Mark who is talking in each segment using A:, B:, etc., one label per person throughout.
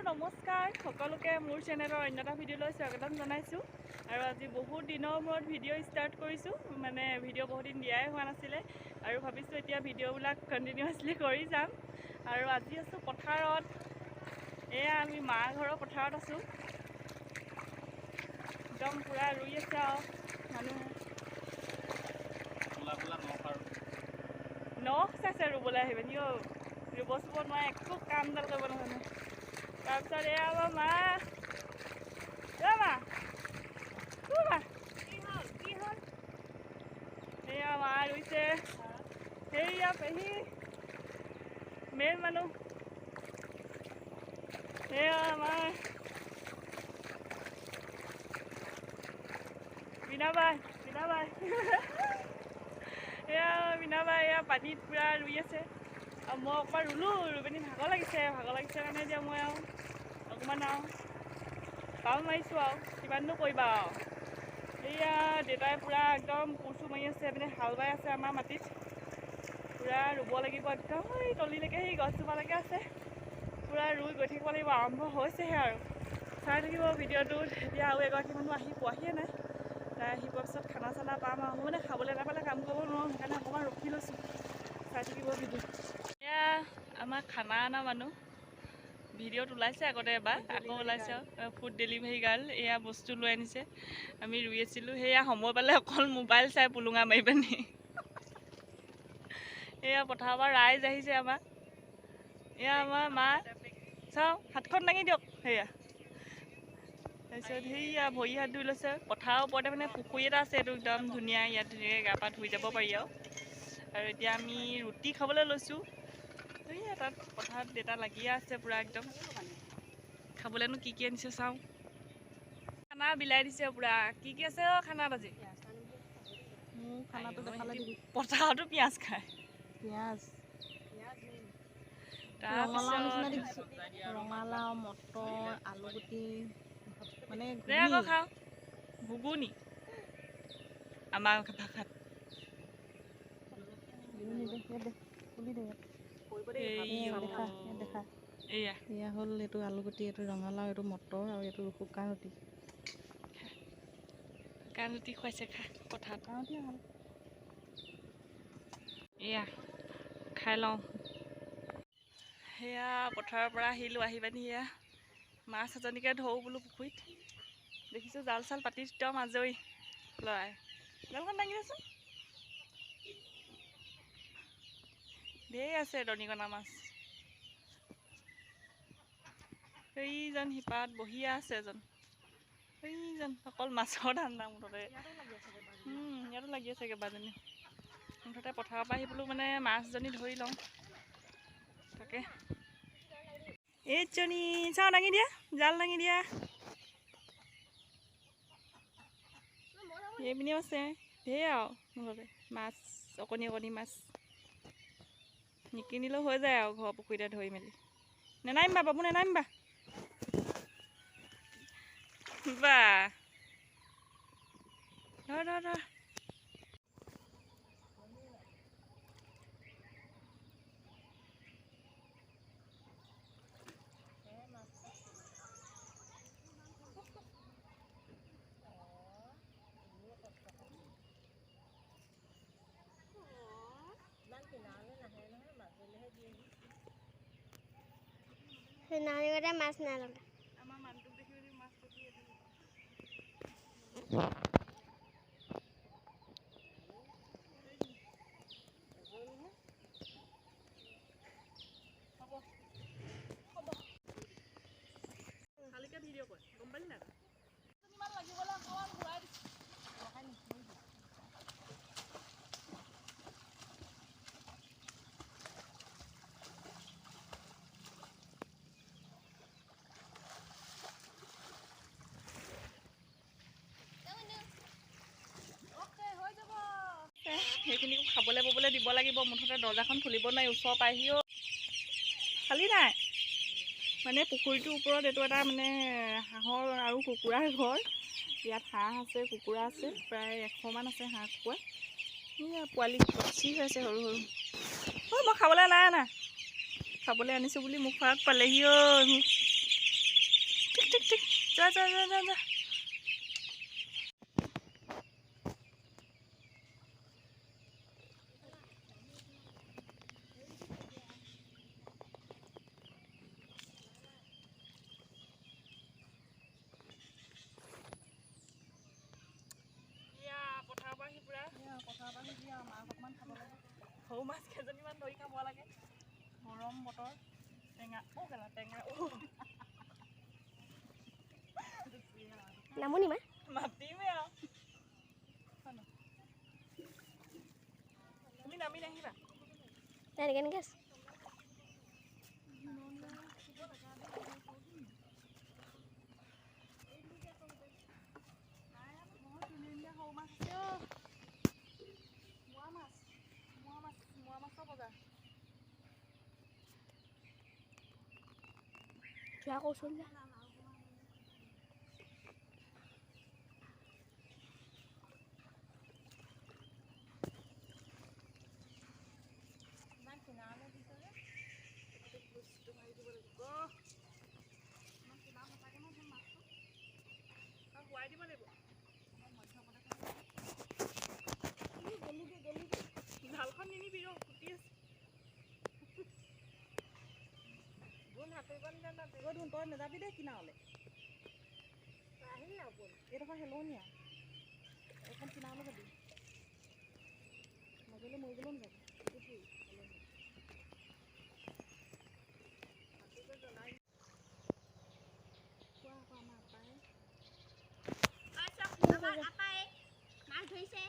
A: নমস্কাৰ সকলোকে মোৰ চেনেলৰ অন্য এটা ভিডিঅ'লৈ স্বাগতম জনাইছোঁ। আৰু আজি বহুত দিনৰ মূৰত ভিডিঅ' ষ্টাৰ্ট কৰিছোঁ, মানে ভিডিঅ' বহুত দিন দিয়াই হোৱা নাছিলে আৰু ভাবিছোঁ এতিয়া ভিডিঅ'বিলাক কণ্টিনিউৱাছলি কৰি যাম। আৰু আজি আছোঁ পথাৰত, এয়া আমি মা ঘৰৰ পথাৰত আছোঁ। একদম পূৰা ৰুই আছে আৰু মানুহে নখ চাইছে ৰুবলৈ আহিব নিও, ৰুব চুব নোৱাৰে, একো কামডাল কৰিব নাজানে। তাৰপিছত এয়া আমাৰ মা, এয়া মা ৰুইছে, সেয়া পেহী মেইন মানুহ, সেয়া আমাৰ বিনাবাই এয়া বিনাবাই এয়া পানীত পূৰা ৰুই আছে। আৰু মই অকণমান ৰুলোঁ, ৰুই পিনি ভাগৰ লাগিছে কাৰণে এতিয়া মই আৰু অকণমান আৰু পাল মাৰিছোঁ আৰু কিমাননো কৰিবা আৰু। এয়া দেউতাই পূৰা একদম কোৰ মাৰি আছে, মানে হাল বাই আছে আমাৰ মাটিত, পূৰা ৰুব লাগিব একদম এই তলিলৈকে, সেই গছজোপালৈকে আছে, পূৰা ৰুই গৈ থাকিব লাগিব। আৰম্ভ হৈছেহে আৰু চাই থাকিব ভিডিঅ'টোত। এতিয়া আৰু এগৰাকী মানুহ আহি পোৱাহিয়ে নাই, তাই আহি পোৱাৰ পিছত খানা চানা পাম আৰু। মই মানে খাবলৈ নাপালে কাম কৰিব নোৱাৰোঁ, সেইকাৰণে অকণমান ৰখি লৈছোঁ। চাই থাকিব ভিডিঅ'। এয়া আমাৰ খানা অনা মানুহ, ভিডিঅ'ত ওলাইছে আগতে এবাৰ, আকৌ ওলাইছে আৰু ফুড ডেলিভাৰী গাৰ্ল। এয়া বস্তু লৈ আনিছে, আমি ৰুই আছিলোঁ। সেয়া সময় পালে অকল মোবাইল চাই পুলুঙা মাৰি পানি। এয়া পথাৰৰ পৰা ৰাইজ আহিছে আমাৰ, এয়া আমাৰ মা, চাওঁ হাতখন দাঙি দিয়ক। সেয়া তাৰপিছত সেয়া ভৰি হাত ধুই লৈছে। পথাৰৰ ওপৰতে মানে পুখুৰী এটা আছে, এইটো একদম ধুনীয়া, ইয়াত ধুনীয়াকৈ গা পা ধুই যাব পাৰি আৰু এতিয়া আমি ৰুটি খাবলৈ লৈছোঁ। সেয়া তাত পথাৰত দেউতা লাগিয়ে আছে পূৰা একদম। খাবলৈনো কি কি আনিছে চাওঁ। খানা বিলাই দিছে পূৰা, কি কি আছে অ' খানাত আজি?
B: মোৰ খানাটো দেখালে দিবি।
A: পথাৰতো পিঁয়াজ খায়,
B: পিঁয়াজ ৰঙালাও নিচিনা
A: তাৰপিছত
B: দেখিছোঁ, ৰঙালাও, মটৰ, আলুগুটি, মানে
A: দে
B: ঘুগুনি।
A: আকৌ খাওঁ, ঘুগুনি আমাৰ ভাষাত। এয়া
B: এয়া হ'ল এইটো আলুগুটি, এইটো ৰঙালাও, এইটো মটৰ আৰু এইটো শুকান ৰুটি।
A: শুকান ৰুটি খুৱাইছে, খা পথাৰত।
B: ভাল।
A: এয়া খাই লওঁ। সেয়া পথাৰৰ পৰা আহিলোঁ, আহি পানি এয়া মাছ এজনীকে ধৰোঁ বোলো পুখুৰীত। দেখিছোঁ জাল চাল পাতি একদম আজৰি ল'ৰাই। জালখন দাঙি দেচোন, ঢেৰ আছে দৰিকণা মাছ। সেইজন শিপাত বহিয়ে আছে এজন, সেইজন অকল মাছৰ ধান্দা মুঠতে। ইয়াতো লাগি আছে কেইবাজনী। মুঠতে পথাৰৰ পৰা আহি বোলো মানে মাছজনী ধৰি লওঁ, তাকে এইজনী চাওঁ দাঙি দিয়া, জাল দাঙি দিয়া। এইপিনিও আছে ঢেৰ আৰু মুঠতে মাছ, অকণি অকণি মাছ। নিকিনিলেও হৈ যায় আৰু ঘৰৰ পুখুৰীতে ধৰি মেলি। নেনামিবা বাবু, নেনামিবা বা, ধৰ ধৰ ধৰ।
C: সেইদিনাখনি মাছ নাই ল'লে।
A: আমাৰ মানুহটোক দেখি পিনি মাছ দেখি খালিকৈ ভিডিঅ' কৰে, গম পালি নাই? ইমান লাগিবলৈ অকণমান ঘূৰাই দিছোঁ। সেইখিনিকো খাবলৈ ববলৈ দিব লাগিব, মুঠতে দৰ্জাখন খুলিব নোৱাৰি, ওচৰ পাইহিও। খালি নাই মানে পুখুৰীটোৰ ওপৰত এইটো এটা মানে হাঁহৰ আৰু কুকুৰাৰ ঘৰ। ইয়াত হাঁহ আছে, কুকুৰা আছে, প্ৰায় 100মান আছে হাঁহ কুকুৰা। পোৱালি কচি হৈছে সৰু সৰু। মই খাবলৈ নাই অনা, খাবলৈ আনিছোঁ বুলি মোক খোৱাক পালেহি অ'। ঠিক ঠিক ঠিক যোৱা যোৱা যোৱা যোৱা যোৱা পথাৰৰ পৰা আহি পুৰা
B: পথাৰৰ পৰা আহি মাছ অকণমান খাব লাগে
A: সৰু মাছ কেইজনীমান ধৰি খাব লাগে গৰম বতৰ টেঙা কেলা টেঙা
C: নামনি মা
A: মাতিমে আৰু তুমি নামি নাহিবা
C: কেনেকৈ আছে যোৱা কৌচোন যা
A: খুৱাই দিব লাগিব জালখন নিনিবি ৰ ফুটি আছে
B: তই নাযাবি দেই কিনাৰলৈ এইডোখৰ হেলনীয়া এইখন কিনাৰলৈ যাবি নগ'লে মৰিবলৈও নাযাবি
C: মাছ ধৰিছে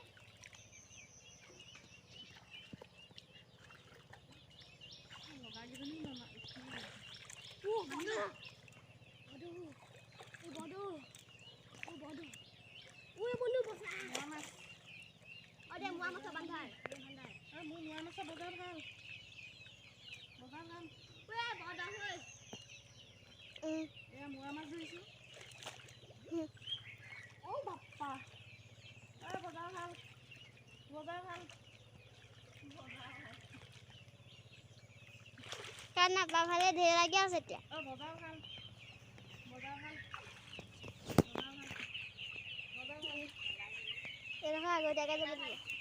C: কাৰণ নাপা ভালে ধেৰ লাগি আছে এতিয়া এইডোখৰ আগতীয়াকৈ যাব লাগিব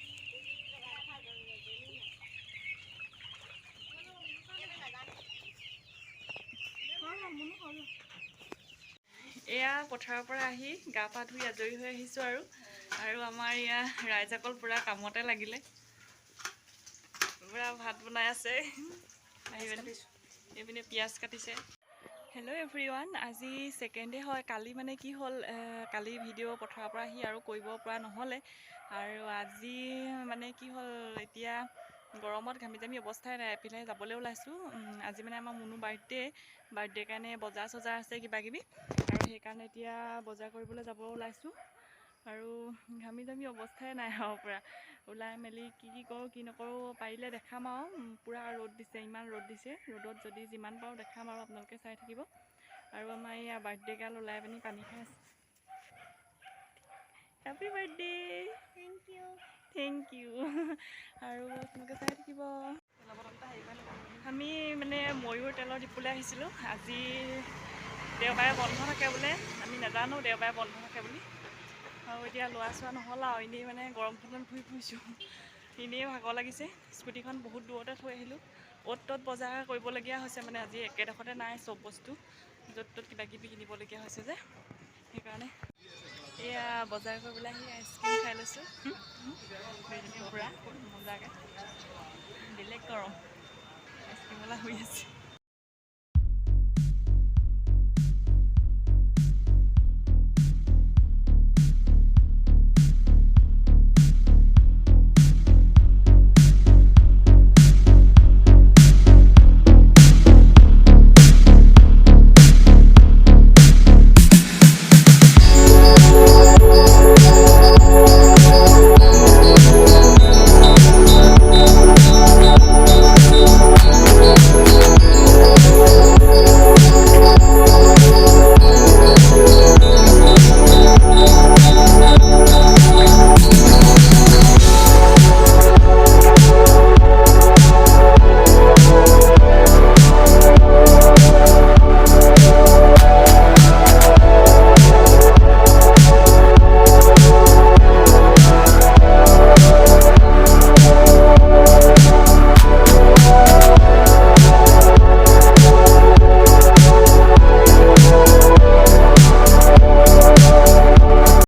A: এয়া পথাৰৰ পৰা আহি গা পা ধুই আজৰি হৈ আহিছোঁ আৰু আমাৰ এয়া ৰাইজসকল পুৰা কামতে লাগিলে পুৰা ভাত বনাই আছে এইপিনে পিঁয়াজ কাটিছে হেল্ল' এভৰিৱান আজি ছেকেণ্ড ডে হয় কালি মানে কি হ'ল কালি ভিডিঅ' পথাৰৰ পৰা আহি আৰু কৰিব পৰা নহ'লে আৰু আজি মানে কি হ'ল এতিয়া গৰমত ঘামি জামি অৱস্থাই নাই এফালে যাবলৈ ওলাইছোঁ আজি মানে আমাৰ মুনু বাৰ্থডে কাৰণে বজাৰ চজাৰ আছে কিবাকিবি আৰু সেইকাৰণে এতিয়া বজাৰ কৰিবলৈ যাব ওলাইছোঁ আৰু ঘামি জামি অৱস্থাই নাই আৰু পৰা ওলাই মেলি কি কৰোঁ কি নকৰোঁ পাৰিলে দেখাম আৰু পূৰা ৰ'দ দিছে ইমান ৰ'দ দিছে ৰ'দত যদি যিমান পাৰোঁ দেখাম আৰু আপোনালোকে চাই থাকিব আৰু আমাৰ ইয়াৰ বাৰ্থডে গাৰ্ল ওলাই পিনি পানী খাই আছে হেপী বাৰ্থডে থেংক ইউ আৰু আপোনালোকে চাই থাকিব আমি মানে ময়ূৰ তেলৰ ডিপুলৈ আহিছিলোঁ আজি দেওবাৰে বন্ধ থাকে বোলে আমি নাজানো দেওবাৰে বন্ধ থাকে বুলি আৰু এতিয়া লোৱা চোৱা নহ'ল আৰু এনেই মানে গৰমখনত ঘূৰি ফুৰিছোঁ এনেই ভাগৰ লাগিছে স্কুটিখন বহুত দূৰতে থৈ আহিলোঁ অ'ত ত'ত বজাৰ কৰিবলগীয়া হৈছে মানে আজি একেডোখৰতে নাই চব বস্তু য'ত ত'ত কিবাকিবি কিনিবলগীয়া হৈছে যে সেইকাৰণে এয়া বজাৰ কৰিবলৈ আহি আইচক্ৰীম খাই লৈছোঁ পূৰা মজাকৈ বেলেগ গৰম আইচক্ৰীমলা হৈ আছে